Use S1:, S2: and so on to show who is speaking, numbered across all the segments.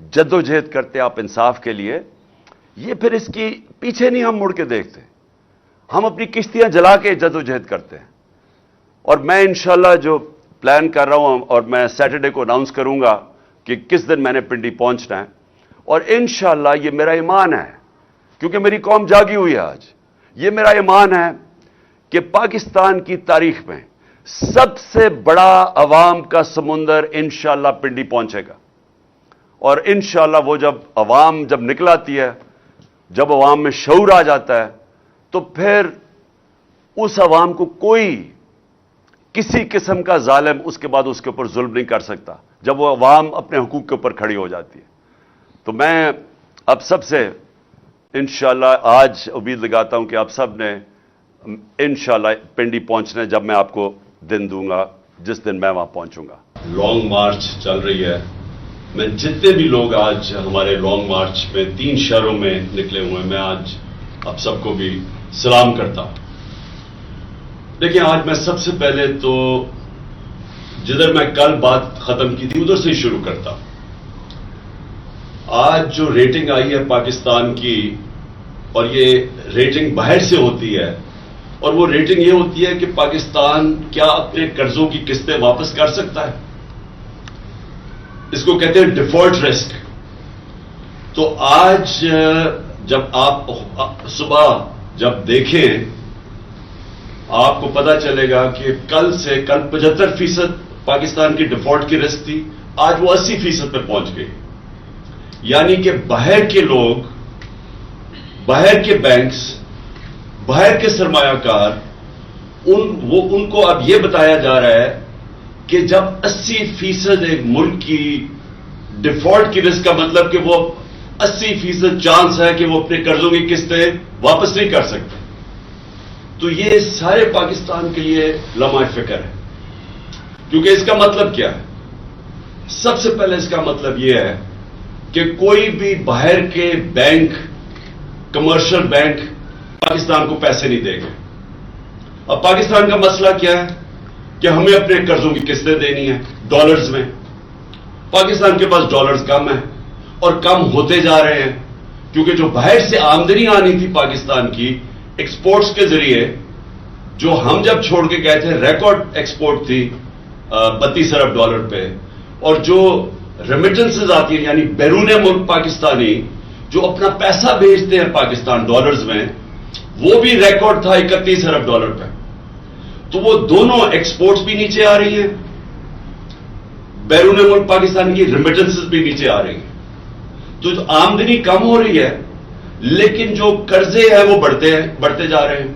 S1: جدوجہد کرتے آپ انصاف کے لیے، یہ پھر اس کی پیچھے نہیں ہم مڑ کے دیکھتے، ہم اپنی کشتیاں جلا کے جدوجہد کرتے ہیں. اور میں انشاءاللہ جو پلان کر رہا ہوں، اور میں سیٹرڈے کو اناؤنس کروں گا کہ کس دن میں نے پنڈی پہنچنا ہے، اور انشاءاللہ یہ میرا ایمان ہے، کیونکہ میری قوم جاگی ہوئی ہے آج. یہ میرا ایمان ہے کہ پاکستان کی تاریخ میں سب سے بڑا عوام کا سمندر انشاءاللہ پنڈی پہنچے گا. اور انشاءاللہ وہ جب عوام جب نکل آتی ہے، جب عوام میں شعور آ جاتا ہے، تو پھر اس عوام کو کوئی کسی قسم کا ظالم اس کے بعد اس کے اوپر ظلم نہیں کر سکتا، جب وہ عوام اپنے حقوق کے اوپر کھڑی ہو جاتی ہے. تو میں اب سب سے انشاءاللہ آج امید لگاتا ہوں کہ آپ سب نے انشاءاللہ پنڈی پہنچنا ہے، جب میں آپ کو دن دوں گا جس دن میں وہاں پہنچوں گا.
S2: لانگ مارچ چل رہی ہے. میں جتنے بھی لوگ آج ہمارے لانگ مارچ میں 3 شہروں میں نکلے ہوئے ہیں، میں آج آپ سب کو بھی سلام کرتا ہوں. دیکھیں، آج میں سب سے پہلے تو جدھر میں کل بات ختم کی تھی ادھر سے ہی شروع کرتا ہوں. آج جو ریٹنگ آئی ہے پاکستان کی، اور یہ ریٹنگ باہر سے ہوتی ہے، اور وہ ریٹنگ یہ ہوتی ہے کہ پاکستان کیا اپنے قرضوں کی قسطیں واپس کر سکتا ہے. اس کو کہتے ہیں ڈیفالٹ رسک. تو آج جب آپ صبح جب دیکھیں، آپ کو پتا چلے گا کہ کل 75% پاکستان کی ڈیفالٹ کی رسک تھی، آج وہ 80% پہ پہنچ گئی. یعنی کہ باہر کے لوگ، باہر کے بینکس، باہر کے سرمایہ کار، ان کو اب یہ بتایا جا رہا ہے کہ جب 80% ایک ملک کی ڈیفالٹ کی رسک کا مطلب کہ وہ 80% چانس ہے کہ وہ اپنے قرضوں کی قسطیں واپس نہیں کر سکتے. تو یہ سارے پاکستان کے لیے لمحہ فکر ہے. کیونکہ اس کا مطلب کیا ہے؟ سب سے پہلے اس کا مطلب یہ ہے کہ کوئی بھی باہر کے بینک، کمرشل بینک پاکستان کو پیسے نہیں دے گے. اب پاکستان کا مسئلہ کیا ہے کہ ہمیں اپنے قرضوں کی قسطیں دینی ہیں ڈالرز میں. پاکستان کے پاس ڈالرز کم ہیں، اور کم ہوتے جا رہے ہیں، کیونکہ جو باہر سے آمدنی آنی تھی پاکستان کی ایکسپورٹس کے ذریعے، جو ہم جب چھوڑ کے گئے تھے ریکارڈ ایکسپورٹ تھی 32 ارب ڈالر پہ، اور جو ریمیٹنسز آتی ہیں یعنی بیرون ملک پاکستانی جو اپنا پیسہ بھیجتے ہیں پاکستان ڈالرز میں، وہ بھی ریکارڈ تھا 31 ارب ڈالر پہ. تو وہ دونوں ایکسپورٹس بھی نیچے آ رہی ہیں، بیرون ملک پاکستان کی ریمیٹنسز بھی نیچے آ رہی ہیں. تو آمدنی کم ہو رہی ہے، لیکن جو قرضے ہیں وہ بڑھتے جا رہے ہیں.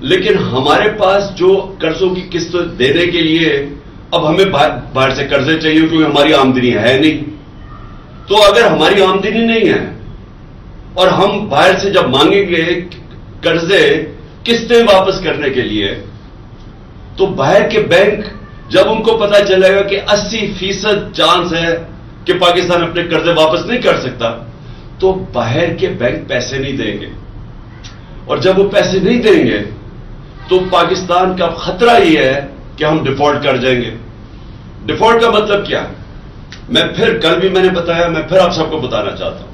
S2: لیکن ہمارے پاس جو قرضوں کی قسط دینے کے لیے اب ہمیں باہر سے قرضے چاہیے، کیونکہ ہماری آمدنی ہے نہیں. تو اگر ہماری آمدنی نہیں ہے اور ہم باہر سے جب مانگیں گے قرضے قسطیں واپس کرنے کے لیے، تو باہر کے بینک جب ان کو پتا چلے گا کہ 80% چانس ہے کہ پاکستان اپنے قرضے واپس نہیں کر سکتا، تو باہر کے بینک پیسے نہیں دیں گے. اور جب وہ پیسے نہیں دیں گے تو پاکستان کا خطرہ یہ ہے کہ ہم ڈیفالٹ کر جائیں گے. ڈیفالٹ کا مطلب کیا ہے؟ کل بھی میں نے بتایا، میں پھر آپ سب کو بتانا چاہتا ہوں.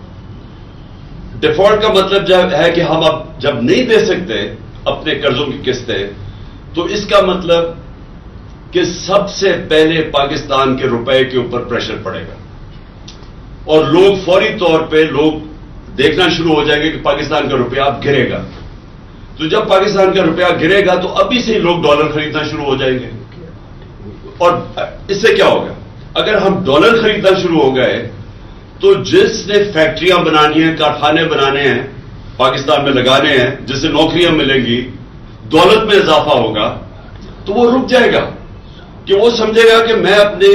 S2: ڈیفالٹ کا مطلب ہے کہ ہم اب جب نہیں دے سکتے اپنے قرضوں کی قسطیں، تو اس کا مطلب کہ سب سے پہلے پاکستان کے روپے کے اوپر پریشر پڑے گا، اور لوگ فوری طور پہ دیکھنا شروع ہو جائیں گے کہ پاکستان کا روپیہ اب گرے گا. تو جب پاکستان کا روپیہ گرے گا تو ابھی سے لوگ ڈالر خریدنا شروع ہو جائیں گے. اور اس سے کیا ہوگا؟ اگر ہم ڈالر خریدنا شروع ہو گئے تو جس نے فیکٹریاں بنانی ہیں، کارخانے بنانے ہیں، پاکستان میں لگانے ہیں، جس سے نوکریاں ملیں گی، دولت میں اضافہ ہوگا، تو وہ رک جائے گا. کہ وہ سمجھے گا کہ میں اپنے،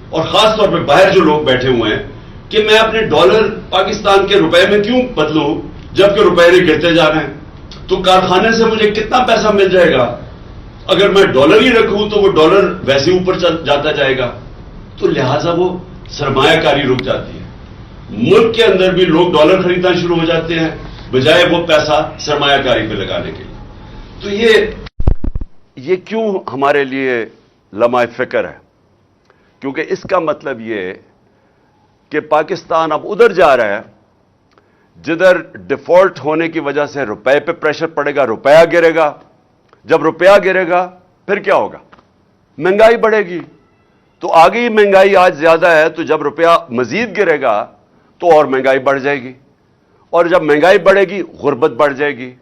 S2: اور خاص طور پہ باہر جو لوگ بیٹھے ہوئے ہیں، کہ میں اپنے ڈالر پاکستان کے روپے میں کیوں بدلوں جبکہ روپے نہیں گرتے جا رہے ہیں. تو کارخانے سے مجھے کتنا پیسہ مل جائے گا؟ اگر میں ڈالر ہی رکھوں تو وہ ڈالر ویسے اوپر جاتا جائے گا. تو لہٰذا وہ سرمایہ کاری رک جاتی ہے. ملک کے اندر بھی لوگ ڈالر خریدنا شروع ہو جاتے ہیں بجائے وہ پیسہ سرمایہ کاری پہ لگانے کے لیے.
S1: تو یہ کیوں ہمارے لیے لمحہ فکر ہے؟ کیونکہ اس کا مطلب یہ کہ پاکستان اب ادھر جا رہا ہے جدھر ڈیفالٹ ہونے کی وجہ سے روپے پہ پریشر پڑے گا, روپیہ گرے گا. جب روپیہ گرے گا پھر کیا ہوگا؟ مہنگائی بڑھے گی. تو آگے ہی مہنگائی آج زیادہ ہے, تو جب روپیہ مزید گرے گا تو اور مہنگائی بڑھ جائے گی, اور جب مہنگائی بڑھے گی غربت بڑھ جائے گی.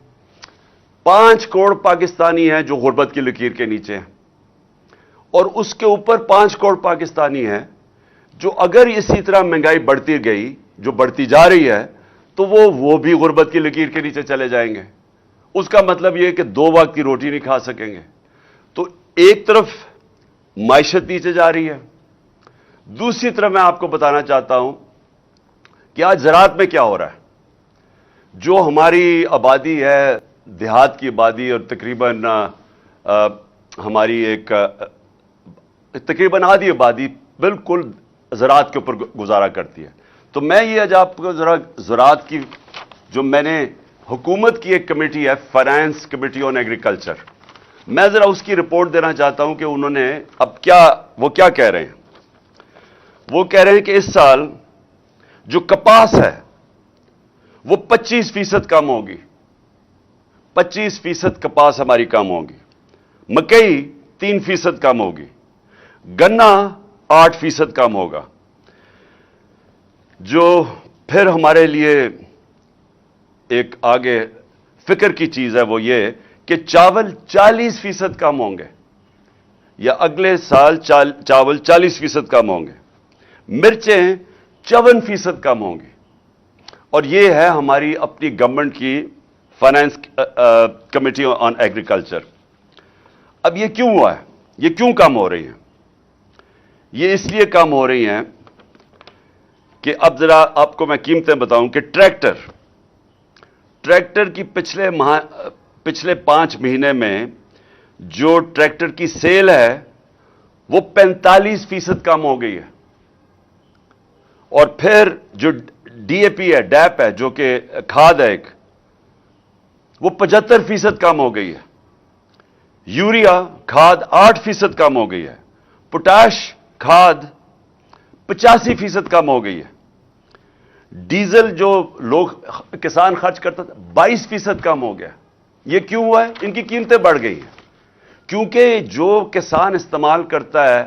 S1: 5 کروڑ پاکستانی ہیں جو غربت کی لکیر کے نیچے ہیں, اور اس کے اوپر 5 کروڑ پاکستانی ہیں جو اگر اسی طرح مہنگائی بڑھتی گئی, جو بڑھتی جا رہی ہے, تو وہ بھی غربت کی لکیر کے نیچے چلے جائیں گے. اس کا مطلب یہ کہ 2 وقت کی روٹی نہیں کھا سکیں گے. تو ایک طرف معیشت نیچے جا رہی ہے, دوسری طرف میں آپ کو بتانا چاہتا ہوں کہ آج زراعت میں کیا ہو رہا ہے. جو ہماری آبادی ہے, دیہات کی آبادی, اور تقریباً ہماری ایک تقریباً آدھی آبادی بالکل زراعت کے اوپر گزارا کرتی ہے. تو میں یہ آج آپ کو ذرا زراعت کی, جو میں نے حکومت کی ایک کمیٹی ہے, فائنانس کمیٹی آن ایگریکلچر, میں ذرا اس کی رپورٹ دینا چاہتا ہوں کہ انہوں نے اب وہ کیا کہہ رہے ہیں. وہ کہہ رہے ہیں کہ اس سال جو کپاس ہے وہ 25% کم ہوگی. 25% کپاس ہماری کم ہوگی. مکئی 3% کم ہوگی. گنا 8% کم ہوگا. جو پھر ہمارے لیے ایک آگے فکر کی چیز ہے وہ یہ کہ چاول 40% کم ہوں گے, یا اگلے سال چاول 40% کم ہوں گے. مرچیں 54% کم ہوں گی. اور یہ ہے ہماری اپنی گورنمنٹ کی فائنانس کمیٹی آن ایگریکلچر. اب یہ کیوں ہوا ہے؟ یہ کیوں کم ہو رہی ہیں؟ یہ اس لیے کم ہو رہی ہیں کہ اب ذرا آپ کو میں قیمتیں بتاؤں کہ ٹریکٹر کی پچھلے 5 مہینے میں جو ٹریکٹر کی سیل ہے وہ 45% کم ہو گئی ہے. اور پھر جو ڈی اے پی ہے, ڈیپ ہے, جو کہ کھاد ہے ایک, وہ 75% کم ہو گئی ہے. یوریا کھاد 8% کم ہو گئی ہے. پوٹاش کھاد 85% کم ہو گئی ہے. ڈیزل جو لوگ کسان خرچ کرتا تھا 22% کم ہو گیا. یہ کیوں ہوا ہے؟ ان کی قیمتیں بڑھ گئی ہیں. کیونکہ جو کسان استعمال کرتا ہے,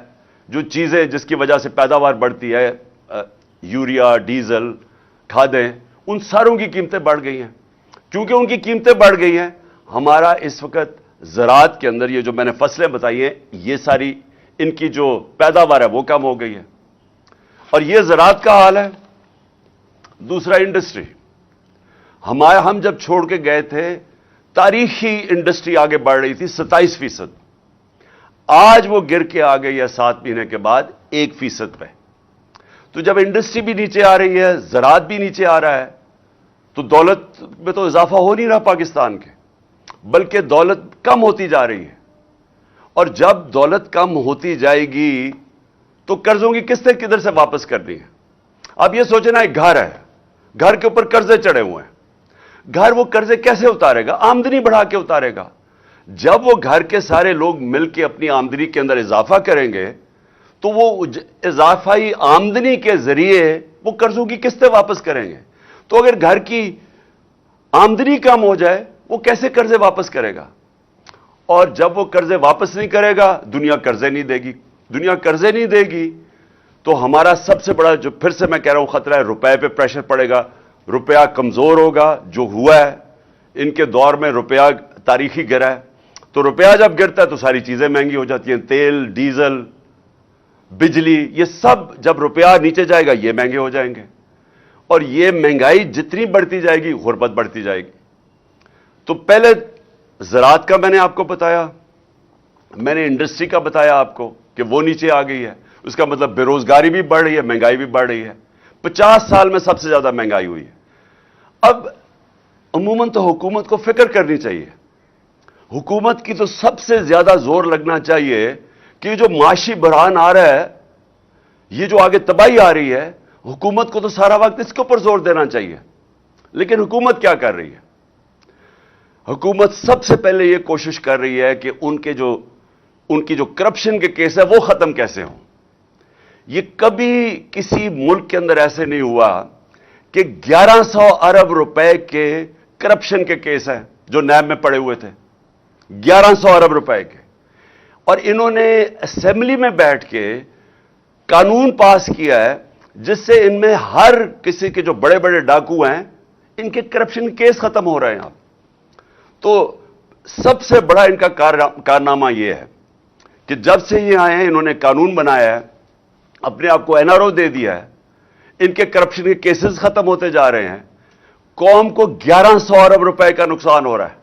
S1: جو چیزیں جس کی وجہ سے پیداوار بڑھتی ہے, یوریا, ڈیزل, کھادیں, ان ساروں کی قیمتیں بڑھ گئی ہیں. کیونکہ ان کی قیمتیں بڑھ گئی ہیں, ہمارا اس وقت زراعت کے اندر یہ جو میں نے فصلیں بتائی ہیں, یہ ساری ان کی جو پیداوار ہے وہ کم ہو گئی ہے. اور یہ زراعت کا حال ہے. دوسرا انڈسٹری, ہم جب چھوڑ کے گئے تھے تاریخی انڈسٹری آگے بڑھ رہی تھی 27%. آج وہ گر کے آ گئی ہے 7 مہینے کے بعد 1% پہ. تو جب انڈسٹری بھی نیچے آ رہی ہے, زراعت بھی نیچے آ رہا ہے, تو دولت میں تو اضافہ ہو نہیں رہا پاکستان کے, بلکہ دولت کم ہوتی جا رہی ہے. اور جب دولت کم ہوتی جائے گی تو قرضوں کی قسطیں کدھر سے واپس کرنی ہیں؟ اب یہ سوچنا, ایک گھر ہے, گھر کے اوپر قرضے چڑھے ہوئے ہیں. گھر وہ قرضے کیسے اتارے گا؟ آمدنی بڑھا کے اتارے گا. جب وہ گھر کے سارے لوگ مل کے اپنی آمدنی کے اندر اضافہ کریں گے تو وہ اضافی آمدنی کے ذریعے وہ قرضوں کی قسطیں واپس کریں گے. تو اگر گھر کی آمدنی کم ہو جائے, وہ کیسے قرضے واپس کرے گا؟ اور جب وہ قرضے واپس نہیں کرے گا, دنیا قرضے نہیں دے گی. دنیا قرضے نہیں دے گی تو ہمارا سب سے بڑا, جو پھر سے میں کہہ رہا ہوں, خطرہ ہے, روپے پہ پریشر پڑے گا. روپیہ کمزور ہوگا, جو ہوا ہے ان کے دور میں روپیہ تاریخی گرا ہے. تو روپیہ جب گرتا ہے تو ساری چیزیں مہنگی ہو جاتی ہیں. تیل, ڈیزل, بجلی, یہ سب جب روپیہ نیچے جائے گا یہ مہنگے ہو جائیں گے. اور یہ مہنگائی جتنی بڑھتی جائے گی غربت بڑھتی جائے گی. تو پہلے زراعت کا میں نے آپ کو بتایا, میں نے انڈسٹری کا بتایا آپ کو کہ وہ نیچے آ گئی ہے. اس کا مطلب بے روزگاری بھی بڑھ رہی ہے, مہنگائی بھی بڑھ رہی ہے. 50 سال میں سب سے زیادہ مہنگائی ہوئی ہے. اب عموماً تو حکومت کو فکر کرنی چاہیے. حکومت کی تو سب سے زیادہ زور لگنا چاہیے کہ جو معاشی بحران آ رہا ہے, یہ جو آگے تباہی آ رہی ہے, حکومت کو تو سارا وقت اس کے اوپر زور دینا چاہیے. لیکن حکومت کیا کر رہی ہے؟ حکومت سب سے پہلے یہ کوشش کر رہی ہے کہ ان کی جو کرپشن کے کیس ہے وہ ختم کیسے ہوں. یہ کبھی کسی ملک کے اندر ایسے نہیں ہوا کہ 1100 ارب روپے کے کرپشن کے کیس ہیں جو نیب میں پڑے ہوئے تھے، 1100 ارب روپے کے، اور انہوں نے اسمبلی میں بیٹھ کے قانون پاس کیا ہے جس سے ان میں ہر کسی کے جو بڑے بڑے ڈاکو ہیں ان کے کرپشن کیس ختم ہو رہے ہیں. تو سب سے بڑا ان کا کارنامہ یہ ہے کہ جب سے یہ آئے ہیں انہوں نے قانون بنایا ہے، اپنے آپ کو NRO دے دیا ہے، ان کے کرپشن کے کیسز ختم ہوتے جا رہے ہیں، قوم کو 1100 ارب روپے کا نقصان ہو رہا ہے.